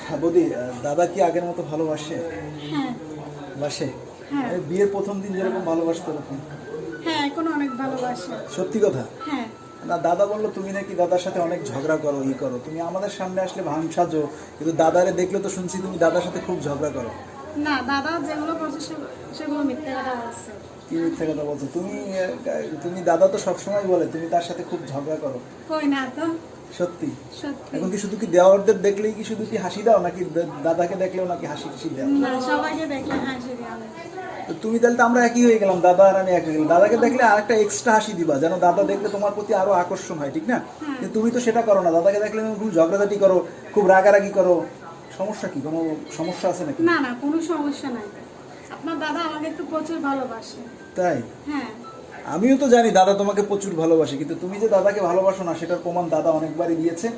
হ্যাঁ বৌদি, দাদা কি আগের মতো ভালোবাসে? হ্যাঁ বাসে? হ্যাঁ এই বিয়ের প্রথম দিন যেরকম ভালোবাসতো এরকম? হ্যাঁ এখন অনেক ভালোবাসে। সত্যি কথা? হ্যাঁ না, দাদা বললো তুমি নাকি দাদার সাথে অনেক ঝগড়া করো, ই করো, তুমি আমাদের সামনে আসলে ভাঙ সাজো, কিন্তু দাদারে দেখলে তো শুনছি তুমি দাদার সাথে খুব ঝগড়া করো। না, দাদা যেগুলো করছে সেগুলো মিথ্যে কথা বলছে। কি মিথ্যে কথা বলছো তুমি? তুমি দাদা তো সবসময় বলে তুমি তার সাথে খুব ঝগড়া করো। কই না তো, সত্যি? সত্যি। এখন কি শুধু কি দেওয়ারদের দেখলেই কি শুধু কি হাসি দাও, নাকি দাদাকে দেখলেও নাকি হাসি খুশি দাও? না, সবাইকে দেখলে হাসি দেওয়া। তো তুমি তাহলে তো আমরা একই হয়ে গেলাম, দাদা আর আমি একই হয়ে গেলাম। দাদাকে দেখলে আর একটা এক্সট্রা হাসি দিবা, যেন দাদা দেখলে তোমার প্রতি আরো আকর্ষণ হয়, ঠিক না? কিন্তু তুমি তো সেটা করো না, দাদাকে দেখলে তুমি খুব ঝগড়াঝাটি করো, খুব রাগারাগি করো। সমস্যা কি? কোনো সমস্যা আছে নাকি? না না, কোনো সমস্যা নাই। আপনার দাদা আমাকে একটু প্রচুর ভালোবাসে। তাই? হ্যাঁ আমিও তো জানি দাদা তোমাকে প্রচুর ভালোবাসে, কিন্তু তুমি যে দাদাকে ভালোবাসো না সেটার প্রমাণ দাদা অনেকবারই দিয়েছে।